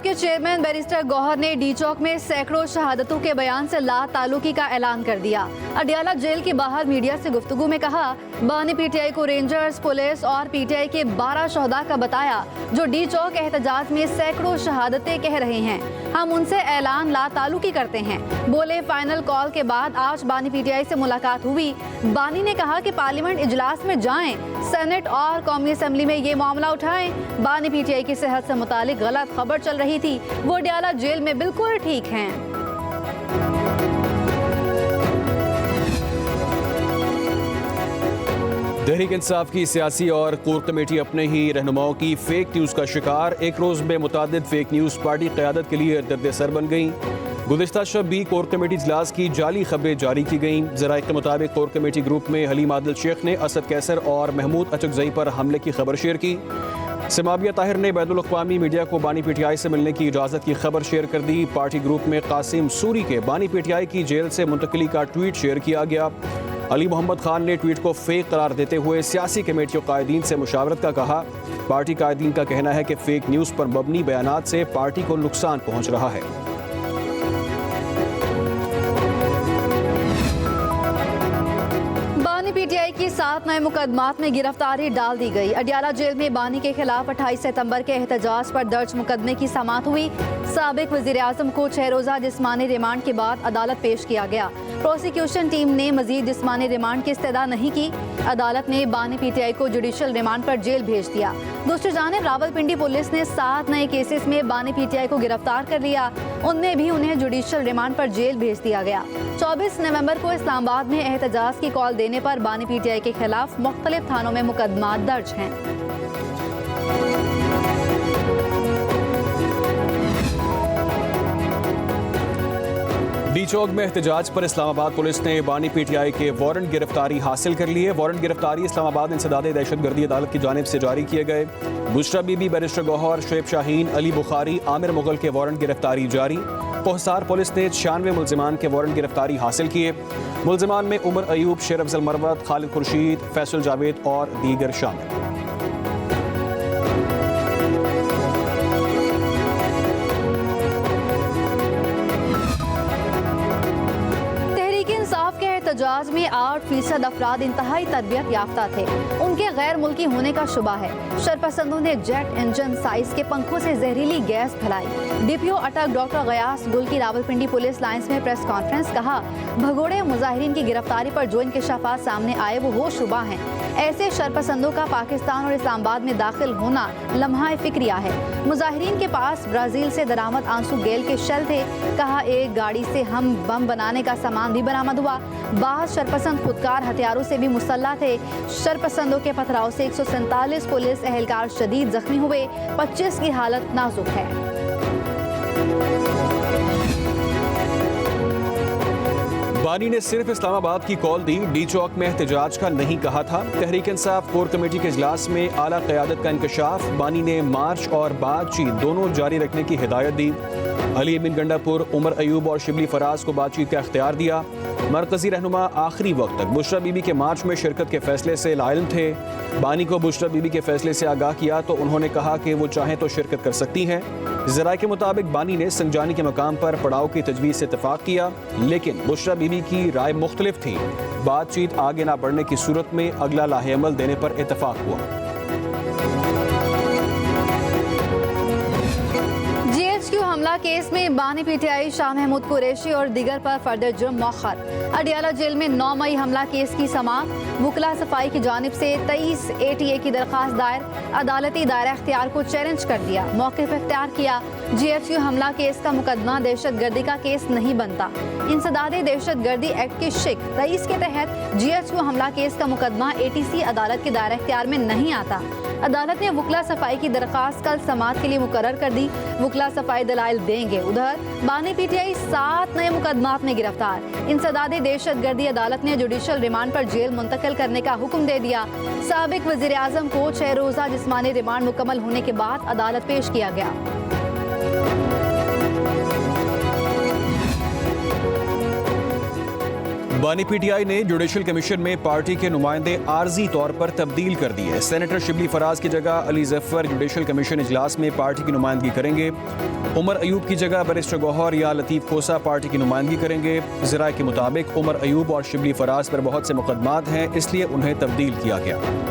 इंसाफ के chairman barrister Gauhar ने D चौक में सैकड़ों शहादतों के बयान से लाताल्लुकी का ऐलान कर दिया। अडियाला जेल के बाहर मीडिया से गुफ्तगू में कहा, बानी पीटीआई को रेंजर्स, पुलिस और पीटीआई के 12 शहदा का बताया जो डी चौक एहतजाज में सैकड़ों शहादतें कह रहे हैं। हम उनसे ऐलान लाताल्लुकी करते हैं। बोले, फाइनल कॉल के बाद आज बानी पीटीआई से मुलाकात हुई। बानी ने कहा कि पार्लियामेंट इजलास में जाएं, सेनेट और कौमी असेंबली में ये मामला उठाएं। बानी पीटीआई की सेहत से मुतालिक गलत खबर चल रही थी, वो अडियाला जेल में बिल्कुल ठीक हैं। तहरीक इंसाफ की सियासी और कोर कमेटी अपने ही रहनुमाओं की फेक न्यूज़ का शिकार। एक रोज़ में मुतादिद फेक न्यूज़ पार्टी क़यादत के लिए दर्द सर बन गई। गुज़िश्ता शब भी कोर कमेटी इजलास की जाली खबरें जारी की गईं। ज़राए के मुताबिक कोर कमेटी ग्रुप में हलीम आदिल शेख ने असद कैसर और महमूद अचकजई पर हमले की खबर शेयर की। समाबिया ताहिर ने बैनुल अक़वामी मीडिया को बानी पीटीआई से मिलने की इजाज़त की खबर शेयर कर दी। पार्टी ग्रुप में कासिम सूरी के बानी पीटीआई की जेल से मुंतकली का ट्वीट शेयर किया गया। अली मोहम्मद खान ने ट्वीट को फेक करार देते हुए सियासी कमेटियों कायदीन से मुशावरत का कहा। पार्टी कायदीन का कहना है कि फेक न्यूज़ पर मबनी बयानात से पार्टी को नुकसान पहुँच रहा है। पीटीआई की 7 नए मुकदमात में गिरफ्तारी डाल दी गई। अडियाला जेल में बानी के खिलाफ 28 सितंबर के एहतजाज पर दर्ज मुकदमे की समाअत हुई। साबिक वज़ीर आज़म को 6 रोज़ा जिस्मानी रिमांड के बाद अदालत पेश किया गया। प्रोसिक्यूशन टीम ने मजीद जिस्मानी रिमांड की इस्तदा नहीं की। अदालत ने बानी पीटीआई को जुडिशल रिमांड पर जेल भेज दिया। दूसरी जानिब रावलपिंडी पुलिस ने 7 नए केसेस में बानी पीटीआई को गिरफ्तार कर लिया। उनमें भी उन्हें जुडिशल रिमांड पर जेल भेज दिया गया। 24 नवंबर को इस्लामाबाद में एहतजाज की कॉल देने पर बानी पीटीआई के खिलाफ मुख्तलिफ थानों में मुकदमा दर्ज हैं। डी चौक में एहतजाज पर इस्लामाबाद पुलिस ने बानी पीटीआई के वारंट गिरफ्तारी हासिल कर लिए। वारंट गिरफ्तारी इस्लामाबाद इंसदाद दहशतगर्दी अदालत की जानिब से जारी किए गए। बुशरा बीबी, बैरिस्टर गौहर, शुएब शाहीन, अली बुखारी, आमिर मुगल के वारंट गिरफ्तारी जारी। कोहसार पुलिस ने 96 मुलजिमान के वारंट गिरफ्तारी हासिल किए। मुलजिमान में उमर अयूब, शेर अफजल मरवत, खालिद खुर्शीद, फैसल जावेद और दीगर शामिल। एहतजाज में 8% अफराद इंतहाई तरबियत याफ्ता थे। उनके गैर मुल्की होने का शुबा है। शरपसंदों ने जेट इंजन साइज के पंखों से जहरीली गैस फैलाई। डीपीओ अटक डॉक्टर गयास गुल की रावलपिंडी पुलिस लाइंस में प्रेस कॉन्फ्रेंस कहा, भगोड़े मुजाहिरीन की गिरफ्तारी पर जो इंकशाफात सामने आए वो होशरुबा हैं। ऐसे शरपसंदों का पाकिस्तान और इस्लामाबाद में दाखिल होना लम्हा फिक्रिया है। मुजाहिरीन के पास ब्राजील से दरामद आंसू गेल के शेल थे। कहा, एक गाड़ी से हम बम बनाने का सामान भी बरामद हुआ। बाहर शरपसंद खुदकार हथियारों से भी मुसल्ला थे। शरपसंदों के पथराव से 147 पुलिस एहलकार शदीद जख्मी हुए। 25 की हालत नाजुक है। बानी ने सिर्फ इस्लामाबाद की कॉल दी, डी चौक में एहतजाज का नहीं कहा था। तहरीक इंसाफ कोर कमेटी के इजलास में आला क़यादत का इंकशाफ। बानी ने मार्च और बातचीत दोनों जारी रखने की हिदायत दी। अली अमीन गंडापुर, उमर अयूब और शिबली फराज को बातचीत का इख्तियार दिया। मरकजी रहनुमा आखिरी वक्त तक बुशरा बीबी के मार्च में शिरकत के फैसले से लाइल थे। बानी को बुशरा बीबी के फैसले से आगाह किया तो उन्होंने कहा कि वो चाहें तो शिरकत कर सकती हैं। ज़राए के मुताबिक बानी ने संजानी के मकाम पर पड़ाव की तजवीज़ से इत्तफाक किया, लेकिन बुशरा बीबी की राय मुख्तलिफ थी। बातचीत आगे ना बढ़ने की सूरत में अगला लाहे अमल देने पर इत्तफाक हुआ। हमला केस में बानी पीटीआई शाह महमूद कुरैशी और दिगर पर फर्दर जुर्म मौखर। अडियाला जेल में 9 मई हमला केस की समाअत। वुकला सफाई की जानिब से 23 ATA की दरखास्त दायर। अदालती दायरा इख्तियार को चैलेंज कर दिया, मौक़िफ़ इख्तियार किया। GFU हमला केस का मुकदमा दहशतगर्दी का केस नहीं बनता। इंसदाद दहशतगर्दी एक्ट की शिक 23 के तहत GFU हमला केस का मुकदमा ATC अदालत के दायरा इख्तियार में नहीं आता। अदालत ने वुकला सफाई की दरखास्त कल समाअत के लिए मुकर्रर कर दी। वुकला सफाई दलाइल देंगे। उधर बानी पीटीआई 7 नए मुकदमात में गिरफ्तार। इंसदाद दहशतगर्दी अदालत ने जुडिशल रिमांड पर जेल मुंतकिल करने का हुक्म दे दिया। साबिक वज़ीर आज़म को 6 रोज़ा जिस्मानी रिमांड मुकम्मल होने के बाद अदालत पेश किया गया। बानी पीटीआई ने जुडिशल कमीशन में पार्टी के नुमाइंदे आर्जी तौर पर तब्दील कर दिए। सेनेटर शिबली फराज की जगह अली जफर जुडिशल कमीशन इजलास में पार्टी की नुमाइंदगी करेंगे। उमर अयूब की जगह बैरिस्टर गौहर या लतीफ़ खोसा पार्टी की नुमाइंदगी करेंगे। ज़राए के मुताबिक उमर अयूब और शिबली फराज पर बहुत से मुकदमात हैं, इसलिए उन्हें तब्दील किया गया।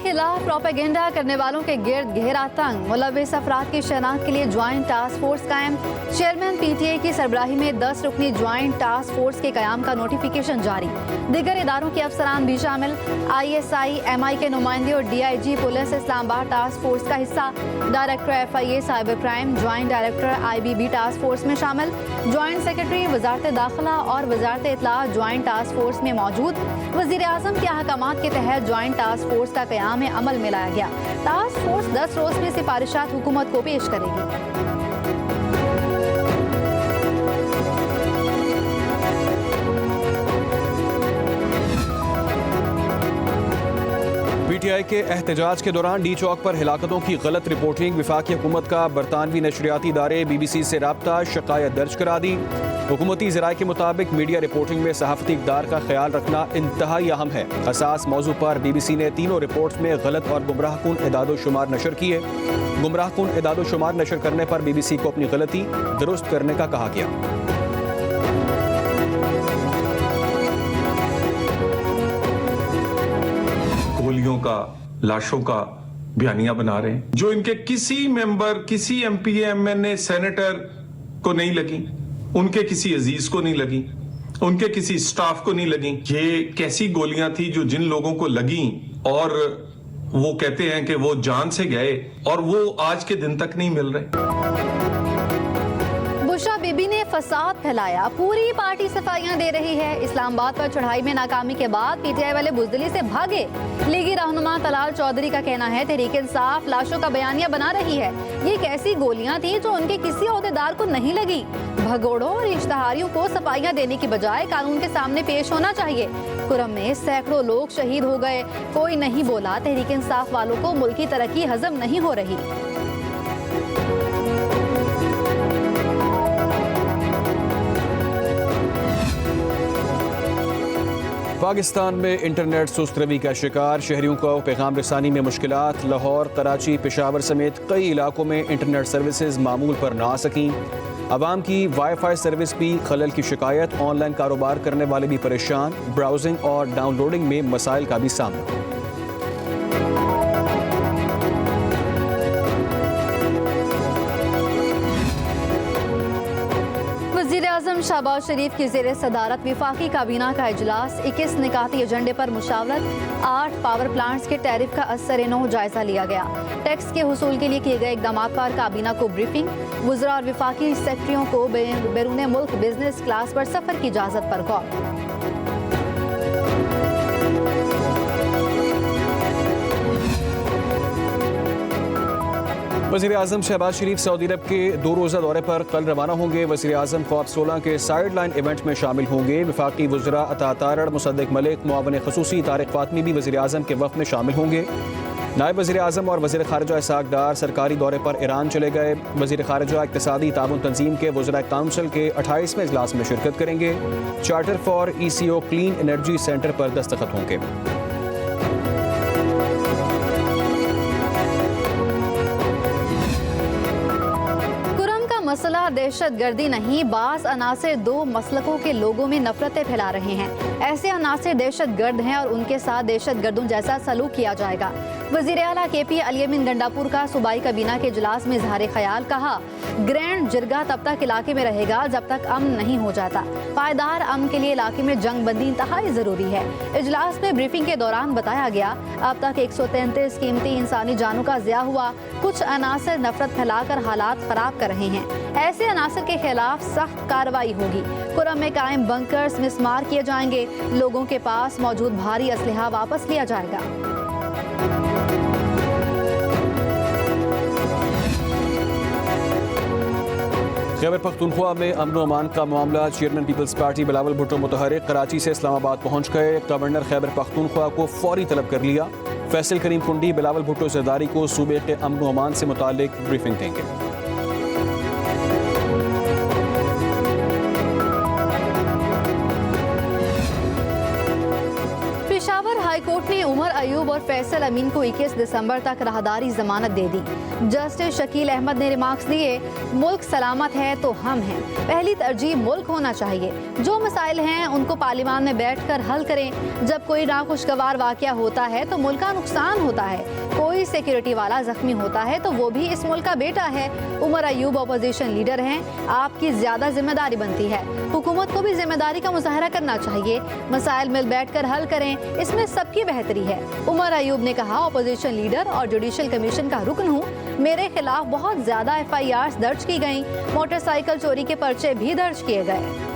खिलाफ प्रोपेगेंडा करने वालों के गिर्द घेरा तंग, मुलविस अफराद की शनाख्त के लिए ज्वाइंट टास्क फोर्स कायम। चेयरमैन पीटीआई की सरबराही में 10 रुकनी ज्वाइंट टास्क फोर्स के कयाम का नोटिफिकेशन जारी। दीगर इदारों के अफसरान भी शामिल। ISI, MI के नुमाइंदे और DIG police Islamabad task force का हिस्सा। Director FIA cyber crime joint director IBB task force में शामिल। ज्वाइंट सेक्रेटरी वजारत दाखिला और वजारत इत्तला ज्वाइंट टास्क फोर्स में मौजूद। वजीर आजम के अहकामात के तहत ज्वाइंट टास्क फोर्स का कयाम में अमल में लाया गया। टास्क फोर्स 10 रोज में सिफारिशात हुकूमत को पेश करेगी। पीटीआई के एहतजाज के दौरान डी चौक पर हिलाकतों की गलत रिपोर्टिंग। विफाकी हुकूमत का बरतानवी नशरियाती इदारे BBC से राब्ता, शिकायत दर्ज करा दी। हुकूमती ज़राए के मुताबिक मीडिया रिपोर्टिंग में सहाफ़ती इक़दार का ख्याल रखना इंतहाई अहम है। हसास मौजू पर BBC ने तीनों रिपोर्ट्स में गलत और गुमराहकुन एदादोशुमार नशर किए। गुमराहकुन एदादोशुमार नशर करने पर BBC को अपनी गलती दुरुस्त करने का कहा गया। गोलियों का, लाशों का बयानिया बना रहे हैं जो इनके किसी मेंबर, किसी MP, MNA, सेनेटर को नहीं लगी, उनके किसी अजीज को नहीं लगी, उनके किसी स्टाफ को नहीं लगी। ये कैसी गोलियां थी जो जिन लोगों को लगी और वो कहते हैं कि वो जान से गए और वो आज के दिन तक नहीं मिल रहे। बुशरा बीबी ने फसाद फैलाया, पूरी पार्टी सफाइयां दे रही है। इस्लामाबाद पर चढ़ाई में नाकामी के बाद PTI वाले बुजदिली से भागे। लीगी रहनुमा तलाल चौधरी का कहना है तहरीक इंसाफ लाशों का बयानिया बना रही है। ये कैसी गोलियां थी जो उनके किसी ओहदेदार को नहीं लगी। भगोड़ों और इश्तहारियों को सफाइयां देने की बजाय कानून के सामने पेश होना चाहिए। कुरम में सैकड़ों लोग शहीद हो गए, कोई नहीं बोला। तहरीक इंसाफ वालों को मुल्की तरक्की हजम नहीं हो रही। पाकिस्तान में इंटरनेट सुस्त रवि का शिकार, शहरियों को पैगाम रसानी में मुश्किलात। लाहौर, कराची, पेशावर समेत कई इलाकों में इंटरनेट सर्विसेज मामूल पर ना आ सकीं। आवाम की वाईफाई सर्विस भी खलल की शिकायत। ऑनलाइन कारोबार करने वाले भी परेशान। ब्राउजिंग और डाउनलोडिंग में मसाइल का भी सामना। वज़ीर-ए-आज़म शहबाज शरीफ की ज़ेर सदारत विफाकी काबीना का इजलास। 21 निकाती एजेंडे पर मुशावरत। 8 पावर प्लांट्स के टैरिफ का असर-ए-नौ जायजा लिया गया। टैक्स के हुसूल के लिए किए गए इकदाम पर काबीना को ब्रीफिंग। वज़रा और विफाकी सेक्रेटरियों को बैरून मुल्क बिजनेस क्लास पर सफर की इजाजत पर गौर। वज़ीर आज़म शहबाज शरीफ सऊदी अरब के 2 रोज़ा दौरे पर कल रवाना होंगे। वज़ीर आज़म COP16 के साइड लाइन इवेंट में शामिल होंगे। वफाकी वज़रा अता तारड़, मुसद्दिक मलिक, मुआविन ख़ुसूसी तारिक फ़ातमी भी वज़ीर आज़म के वफ़द में शामिल होंगे। नायब वज़ीर आज़म और वज़ीर ख़ारिजा इसहाक़ डार सरकारी दौरे पर ईरान चले गए। वज़ीर ख़ारिजा इक़्तिसादी ताउन तंजीम के वज़राए काउंसिल के 28वें इजलास में शिरकत करेंगे। Charter for ECO clean energy centre पर दस्तखत होंगे। मसला दहशत गर्दी नहीं, बाज़ अनासिर 2 मसलकों के लोगों में नफरतें फैला रहे हैं। ऐसे अनासिर दहशत गर्द हैं और उनके साथ दहशत गर्दों जैसा सलूक किया जाएगा। वज़ीर आला KP अली-अमीन गंडापुर का सूबाई काबीना के इजलास में इज़हार ख्याल। कहा, ग्रैंड जिरगा तब तक इलाके में रहेगा जब तक अमन नहीं हो जाता। पायदार अमन के लिए इलाके में जंग बंदी इंतहाई ज़रूरी है। इजलास में ब्रीफिंग के दौरान बताया गया, अब तक 133 कीमती इंसानी जानों का ज़िया हुआ। कुछ अनासिर नफरत फैलाकर हालात ख़राब कर रहे हैं। ऐसे अनासिर के खिलाफ सख्त कार्रवाई होगी। कुरम में कायम बंकर्स मिसमार किए जाएंगे। लोगों के पास मौजूद भारी असलहा वापस लिया जाएगा। खैबर पख्तूनख्वा में अमन व अमान का मामला। चेयरमैन पीपल्स पार्टी बिलावल भुट्टो मुतहर्रिक कराची से इस्लामाबाद पहुंच गए। गवर्नर खैबर पख्तूनख्वा को फौरी तलब कर लिया। फैसल करीम कुंडी बिलावल भुट्टो जरदारी को सूबे के अमन व अमान से मुताल्लिक ब्रीफिंग देंगे। पेशावर हाई कोर्ट ने उमर अयूब और फैसल अमीन को 21 दिसंबर तक राहदारी जमानत दे दी। जस्टिस शकील अहमद ने रिमार्क्स दिए, मुल्क सलामत है तो हम हैं, पहली तरजीह मुल्क होना चाहिए। जो मसाइल हैं उनको पार्लियामान में बैठकर हल करें। जब कोई नाखुशगवार वाकया होता है तो मुल्क का नुकसान होता है, कोई सिक्योरिटी वाला जख्मी होता है तो वो भी इस मुल्क का बेटा है। उमर अयूब अपोजिशन लीडर हैं, आपकी ज्यादा जिम्मेदारी बनती है। हुकूमत को भी जिम्मेदारी का मुजाहरा करना चाहिए। मसाइल मिल बैठकर हल करें, इसमें सबकी बेहतरी है। उमर अयूब ने कहा, अपोजिशन लीडर और जुडिशल कमीशन का रुकन हूँ, मेरे खिलाफ बहुत ज्यादा FIRs दर्ज की गयी, मोटरसाइकिल चोरी के पर्चे भी दर्ज किए गए।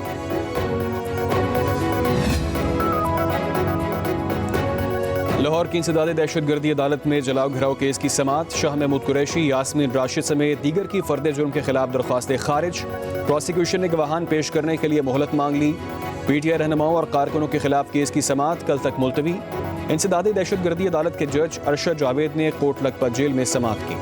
लाहौर की इंसदादी दहशतगर्दी अदालत में जलाओ घिराव केस की समाअत। शाह महमूद कुरैशी, यास्मीन राशिद समेत दीगर की फर्द जुर्म के खिलाफ दरख्वास्तें खारिज। प्रोसिक्यूशन ने गवाहान पेश करने के लिए मोहलत मांग ली। PTI रहनुमाओं और कारकुनों के खिलाफ केस की समाअत कल तक मुलतवी। इंसदादी दहशतगर्दी अदालत के जज अरशद जावेद ने कोट लखपत जेल में समाअत की।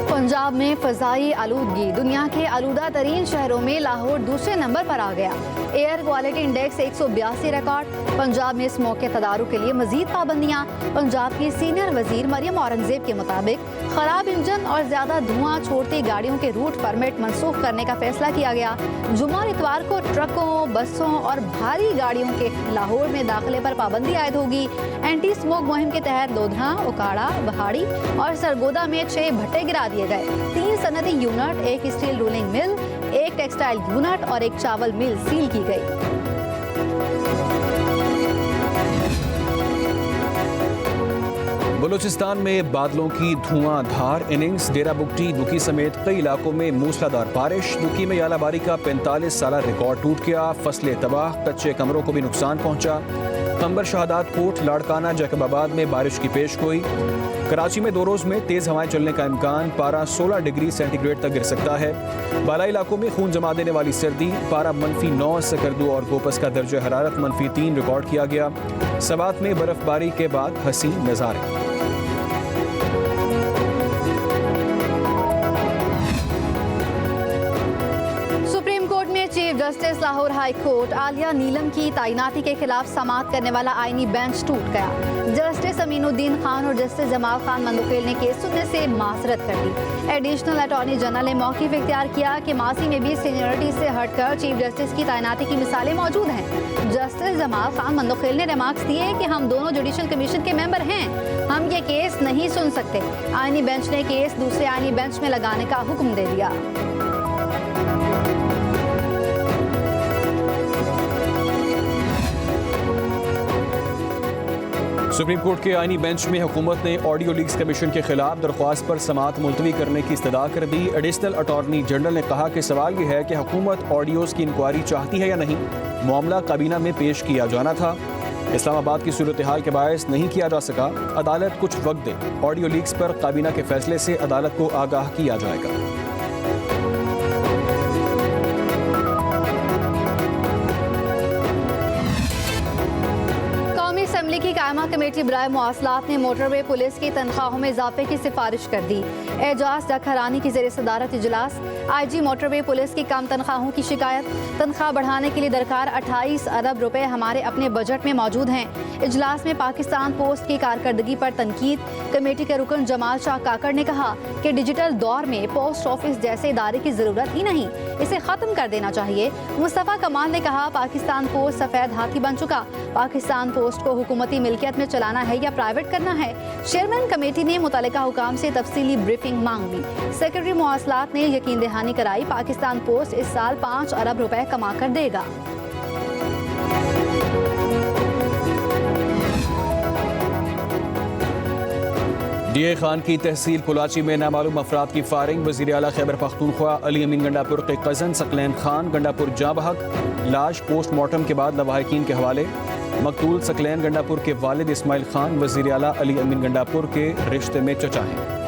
पंजाब में फ़ज़ाई आलूदगी, दुनिया के आलूदा तरीन शहरों में लाहौर दूसरे नंबर पर आ गया। Air quality index 182 record. Punjab में इस मौके तदारुक के लिए मजीद पाबंदियाँ। पंजाब की सीनियर वजीर मरियम औरंगजेब के मुताबिक खराब इंजन और ज्यादा धुआं छोड़ती गाड़ियों के रूट परमिट मनसूख करने का फैसला किया गया। जुम्मा और इतवार को ट्रकों, बसों और भारी गाड़ियों के लाहौर में दाखिले पर पाबंदी आयद होगी। एंटी स्मोक मुहिम के तहत लोधरा, उकाड़ा, बहाड़ी और सरगोदा में 6 भट्टे गिरा दिए गए। 3 सनती unit, 1 steel rolling mill, 1 textile unit और 1 चावल मिल सील की गई। बलूचिस्तान में बादलों की धुआंधार इनिंग्स। डेरा बुगटी, दुकी समेत कई इलाकों में मूसलाधार बारिश। दुकी में यालाबारी का 45 साला रिकॉर्ड टूट गया। फसलें तबाह, कच्चे कमरों को भी नुकसान पहुंचा। कंबर, शहादात कोट, लाड़काना, जैकबाबाद में बारिश की पेश गोई। कराची में 2 रोज में तेज हवाएं चलने का इम्कान। पारा 16 डिग्री सेंटीग्रेड तक गिर सकता है। बालाई इलाकों में खून जमा देने वाली सर्दी। पारा -9, सकरदू और गोपस का दर्जा हरारत -3 रिकॉर्ड किया गया। सवात में बर्फबारी के बाद हसीन नज़ारे। Chief justice Lahore high court Aliya Neelam की तैनाती के खिलाफ समाअत करने वाला आईनी बेंच टूट गया। जस्टिस अमीनुद्दीन खान और जस्टिस जमाल खान मंदुखेल ने केस सुनने से माजरत कर दी। एडिशनल अटॉर्नी जनरल ने मौक़िफ़ इख्तियार किया कि माजी में भी सीनियरिटी से हटकर चीफ जस्टिस की तैनाती की मिसालें मौजूद हैं। जस्टिस जमाल खान मंदुखेल ने रिमार्क्स दिए कि हम दोनों जुडिशल कमीशन के मेंबर हैं, हम ये केस नहीं सुन सकते। आईनी बेंच ने केस दूसरे आईनी बेंच में लगाने का हुक्म दे दिया। सुप्रीम कोर्ट के आईनी बेंच में हुकूमत ने ऑडियो लीक्स कमीशन के खिलाफ दरख्वास्त पर समाअत मुलतवी करने की इस्तदा कर दी। एडिशनल अटॉर्नी जनरल ने कहा कि सवाल यह है कि हुकूमत ऑडियोज़ की इंक्वायरी चाहती है या नहीं। मामला काबीना में पेश किया जाना था, इस्लामाबाद की सूरत हाल के बायस नहीं किया जा सका। अदालत कुछ वक्त दे, ऑडियो लीक्स पर काबीना के फैसले से अदालत को आगाह किया जाएगा। की कायमा कमेटी बराए मवासलात ने मोटरवे पुलिस की तनख्वाहों में इजाफे की सिफारिश कर दी। एजाज दखरानी की ज़ेर सदारत इजलास। IG मोटरवे पुलिस की कम तनख्वाहों की शिकायत। तनख्वाह बढ़ाने के लिए दरकार 28 अरब रुपए हमारे अपने बजट में मौजूद हैं। इजलास में पाकिस्तान पोस्ट की कारकर्दगी पर तनकीद। कमेटी के रुकन जमाल शाह काकड़ ने कहा कि डिजिटल दौर में पोस्ट ऑफिस जैसे इदारे की ज़रूरत ही नहीं, इसे ख़त्म कर देना चाहिए। मुस्तफ़ा कमाल ने कहा पाकिस्तान पोस्ट सफ़ेद हाथी बन चुका, पाकिस्तान पोस्ट को हुकूमती मिल्कियत में चलाना है या प्राइवेट करना है। चेयरमैन कमेटी ने मुतल्लिका हुकाम से तफसीली ब्रीफिंग मांग ली। सेक्रेटरी मवासलात ने यकीन दहानी कराई पाकिस्तान पोस्ट इस साल 5 अरब रुपए कमा कर देगा। DA खान की तहसील कुलाची में नामालूम अफराद की फायरिंग। वज़ीर आला खैबर पख्तूनख्वा अली अमीन गंडापुर के कज़न सकलैन खान गंडापुर जा बहक। लाश पोस्टमार्टम के बाद लवाहिकीन के हवाले। मकतूल सकलैन गंडापुर के वालिद इस्माइल खान वज़ीर आला अली अमीन गंडापुर के रिश्ते में चचा हैं।